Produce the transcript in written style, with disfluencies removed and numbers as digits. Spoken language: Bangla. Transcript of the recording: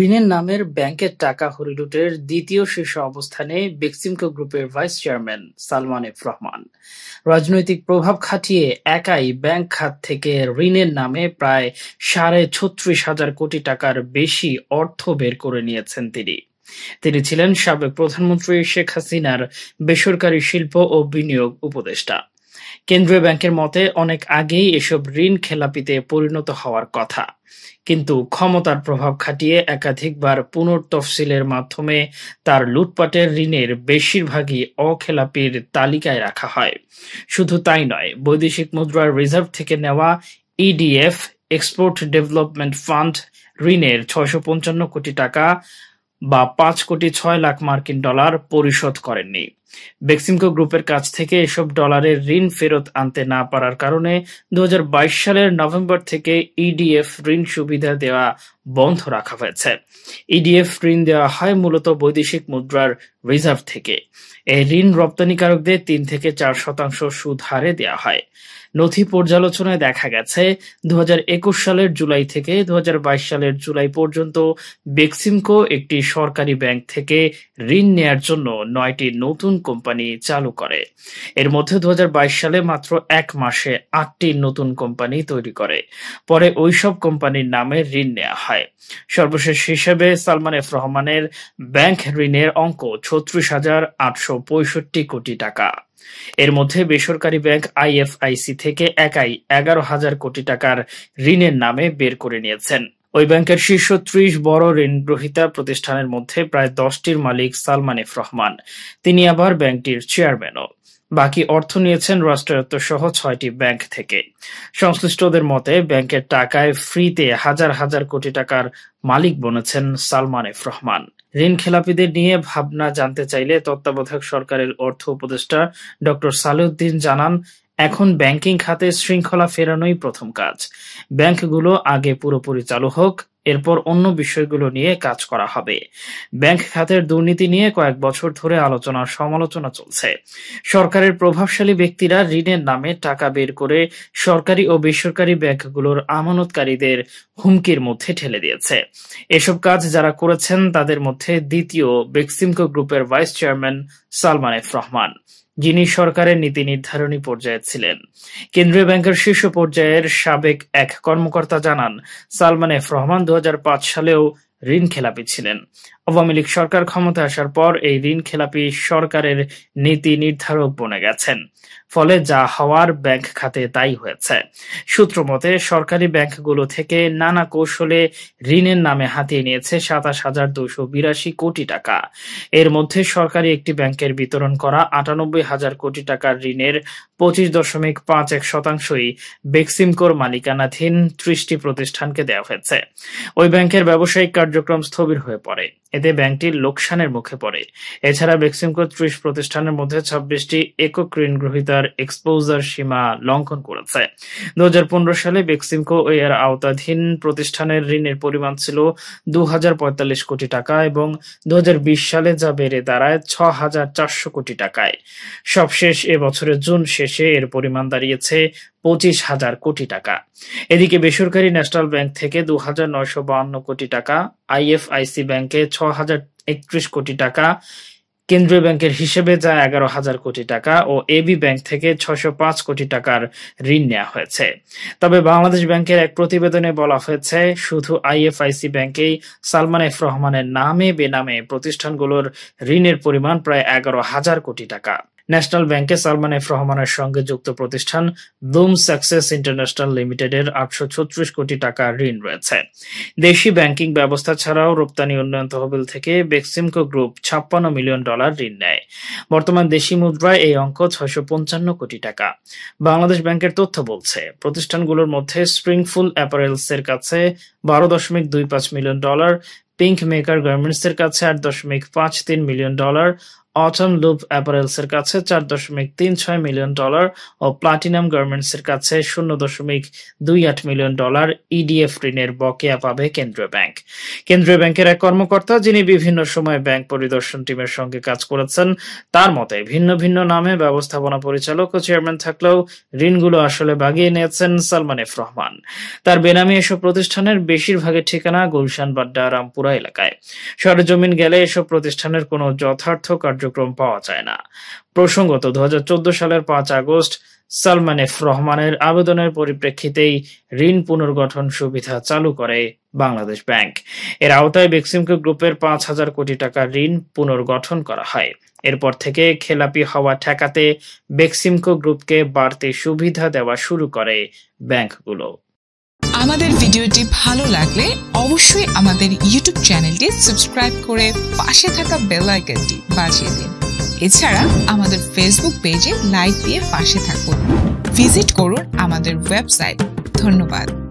ঋণের নামের ব্যাংকের টাকা হরিলুটের দ্বিতীয় শীর্ষ অবস্থানে বেক্সিমকো গ্রুপের vice chairman Salman F Rahman. রাজনৈতিক প্রভাব খাটিয়ে একাই ব্যাংক খাত থেকে ঋণের নামে প্রায় ৩৬,৫০০ কোটি টাকার বেশি অর্থ বের করে নিয়েছেন তিনি। তিনি ছিলেন সাবেক প্রধানমন্ত্রী শেখ হাসিনার বেসরকারি শিল্প ও বিনিয়োগ উপদেষ্টা। কেন্দ্রীয় ব্যাংকের মতে অনেক আগেই এসব ঋণ খেলাপিতে পরিণত হওয়ার কথা, কিন্তু ক্ষমতার প্রভাব খাটিয়ে একাধিকবার পুনর্তফসিলের মাধ্যমে তার লুটপাটের ঋণের বেশিরভাগই অখেলাপির তালিকায় রাখা হয়। শুধু তাই নয়, বৈদেশিক মুদ্রার রিজার্ভ থেকে নেওয়া ইডিএফ এক্সপোর্ট ডেভেলপমেন্ট ফান্ড ঋণের ৬৫৫ কোটি টাকা বা $৫,৬,০০,০০০ পরিশোধ করেননি। বেক্সিমকো গ্রুপের কাছ থেকে এসব ডলারের ঋণ ফেরত আনতে না পারার কারণে ২০২২ সালের নভেম্বর থেকে ইডিএফ ঋণ সুবিধা দেওয়া বন্ধ রাখা হয়েছে। ইডিএফ ঋণ দেওয়া হয় মূলত বৈদেশিক মুদ্রার রিজার্ভ থেকে। এই ঋণ রপ্তানিকারকদের ৩ থেকে ৪% সুদ হারে দেওয়া হয়। নথি পর্যালোচনায় দেখা গেছে ২০২১ সালের জুলাই থেকে ২০২২ সালের জুলাই পর্যন্ত বেক্সিমকো একটি সরকারি ব্যাংক থেকে ঋণ নেয়ার জন্য ৯টি নতুন কোম্পানি চালু করে। এর মধ্যে ২০২২ সালে মাত্র ১ মাসে ৮টি নতুন কোম্পানি তৈরি করে। পরে ওইসব কোম্পানির নামে ঋণ নেওয়া হয়। সর্বশেষ হিসেবে সালমান এফ রহমানের ব্যাংক ঋণের অঙ্ক ৩৬,৮৬৫ কোটি টাকা। এর মধ্যে বেসরকারি ব্যাংক আইএফআইসি থেকে একাই ১১,০০০ কোটি টাকার ঋণের নামে বের করে নিয়েছেন। ওই ব্যাংকের শীর্ষ ৩০ বড় ঋণগ্রহীতা প্রতিষ্ঠানের মধ্যে প্রায় ১০টির মালিক সালমান এফ রহমান। তিনি আবার ব্যাংকটির চেয়ারম্যানও। বাকি অর্থ নিয়েছেন রাষ্ট্রায়ত্ত সহ ৬টি ব্যাংক থেকে। সংশ্লিষ্টদের মতে ব্যাংকের টাকায় ফ্রিতে হাজার হাজার কোটি টাকার মালিক বনেছেন সালমান এফ রহমান। ঋণ খেলাপিদের নিয়ে ভাবনা জানতে চাইলে তত্ত্বাবধায়ক সরকারের অর্থ উপদেষ্টা ডক্টর সালেউদ্দিন জানান, এখন ব্যাংকিং খাতে শৃঙ্খলা ফেরানোই প্রথম কাজ। ব্যাংকগুলো আগে পুরোপুরি চালু হোক, এরপর অন্য বিষয়গুলো নিয়ে কাজ করা হবে। ব্যাংক খাতের দুর্নীতি নিয়ে কয়েক বছর ধরে আলোচনা সমালোচনা চলছে। সরকারের প্রভাবশালী ব্যক্তিরা ঋণের নামে টাকা বের করে সরকারি ও বেসরকারি ব্যাংকগুলোর আমানতকারীদের হুমকির মধ্যে ঠেলে দিয়েছে। এসব কাজ যারা করেছেন তাদের মধ্যে দ্বিতীয় বেক্সিমকো গ্রুপের vice chairman Salman F Rahman, যিনি সরকারের নীতি নির্ধারণী পর্যায়ে ছিলেন। কেন্দ্রীয় ব্যাংকের শীর্ষ পর্যায়ের সাবেক এক কর্মকর্তা জানান, সালমান এফ রহমান ২০০৫ সালেও ঋণ খেলাপি ছিলেন। আওয়ামী লীগ সরকার ক্ষমতায় আসার পর এই ঋণ খেলাপি সরকারের নীতি নির্ধারক বনে গেছেন। ফলে যা হওয়ার ব্যাংক খাতে তাই হয়েছে। সূত্র মতে সরকারি ব্যাংকগুলো থেকে নানা কৌশলে ঋণের নামে হাতিয়ে নিয়েছে ২৭,২৮২ কোটি টাকা। এর মধ্যে সরকারি একটি ব্যাংকের বিতরণ করা ৯৮,০০০ কোটি টাকার ঋণের ২৫.৫১%ই বেক্সিমকোর মালিকানাধীন ৩০টি প্রতিষ্ঠানকে দেওয়া হয়েছে। ওই ব্যাংকের ব্যবসায়িক কার্যক্রম স্থবির হয়ে পড়ে। এতে ব্যাংকটি লোকসানের মুখে পড়ে। এছাড়া বেক্সিমকো ৩০ প্রতিষ্ঠানের মধ্যে ২৬টি একক ঋণ গ্রহীতার এক্সপোজার সীমা লঙ্ঘন করেছে। ২০১৫ সালে বেক্সিমকো ও এর আওতাধীন প্রতিষ্ঠানের ঋণের পরিমাণ ছিল ২,০৪৫ কোটি টাকা এবং ২০২০ সালে যা বেড়ে দাঁড়ায় ৬,৪০০ কোটি টাকায়। সবশেষ এ বছরের জুন শেষে এর পরিমাণ দাঁড়িয়েছে ২৫,০০০ কোটি টাকা। এদিকে বেসরকারি ন্যাশনাল ব্যাংক থেকে ২,৯৫২ কোটি টাকা, আইএফআইসি ব্যাংকে ৬,০৩১ কোটি টাকা, কেন্দ্রীয় ব্যাংকের হিসেবে যা ১১,০০০ কোটি টাকা ও এবি ব্যাংক থেকে ৬০৫ কোটি টাকার ঋণ নেওয়া হয়েছে। তবে বাংলাদেশ ব্যাংকের এক প্রতিবেদনে বলা হয়েছে, শুধু আইএফআইসি ব্যাংকেই সালমান এফ রহমানের নামে বেনামে প্রতিষ্ঠানগুলোর ঋণের পরিমাণ প্রায় ১১,০০০ কোটি টাকা। ন্যাশনাল ব্যাংকে সালমান এফ রহমানের সঙ্গে যুক্ত প্রতিষ্ঠান ব্লুম সাকসেস ইন্টারন্যাশনাল লিমিটেডের ৮৩৬ কোটি টাকা ঋণ রয়েছে। দেশি ব্যাংকিং ব্যবস্থা ছাড়াও রপ্তানি উন্নয়ন তহবিল থেকে বেক্সিমকো গ্রুপ $৫৬ মিলিয়ন ঋণ নেয়। বর্তমান দেশি মুদ্রায় এই অঙ্ক ৬৫৫ কোটি টাকা। বাংলাদেশ ব্যাংকের তথ্য বলছে, প্রতিষ্ঠানগুলোর মধ্যে স্প্রিংফুল অ্যাপারেলসের কাছে $১২.২৫ মিলিয়ন, পিঙ্ক মেকার গার্মেন্টসের কাছে $৮.৫৩ মিলিয়ন, অটম লুপ অ্যাপারেলসের কাছে $4.36 মিলিয়ন ও প্লাটিনাম গার্মেন্টসের কাছে $0.28 মিলিয়ন ইডিএফ ঋণের বকেয়া পাবে কেন্দ্রীয় ব্যাংক। কেন্দ্রীয় ব্যাংকের এক কর্মকর্তা, যিনি বিভিন্ন সময় ব্যাংক পরিদর্শন টিমের সঙ্গে কাজ করেছেন, তার মতে ভিন্ন ভিন্ন নামে ব্যবস্থাপনা পরিচালক ও চেয়ারম্যান থাকলেও ঋণগুলো আসলে বাগিয়ে নিয়েছেন সালমান এফ রহমান। তার বেনামি এসব প্রতিষ্ঠানের বেশিরভাগের ঠিকানা গুলশান বাড্ডা রামপুরা এলাকায়। সরেজমিন গেলে এসব প্রতিষ্ঠানের কোনো যথার্থ কার্যক্রম পাওয়া যায় না। প্রসঙ্গত 2014 সালের 5 আগস্ট সালমান এফ রহমানের আবেদনের পরিপ্রেক্ষিতেই ঋণ পুনর্গঠন সুবিধা চালু করে বাংলাদেশ ব্যাংক। এর আওতায় বেক্সিমকো গ্রুপের 5,000 কোটি টাকা ঋণ পুনর্গঠন করা হয়। এরপর থেকে খেলাপি হওয়া ঠেকাতে বেক্সিমকো গ্রুপকে বাড়তি সুবিধা দেওয়া শুরু করে ব্যাংকগুলো। আমাদের ভিডিওটি ভালো লাগলে অবশ্যই আমাদের ইউটিউব চ্যানেলটি সাবস্ক্রাইব করে পাশে থাকা বেল আইকনটি বাজিয়ে দিন। এছাড়া আমাদের ফেসবুক পেজে লাইক দিয়ে পাশে থাকুন। ভিজিট করুন আমাদের ওয়েবসাইট। ধন্যবাদ।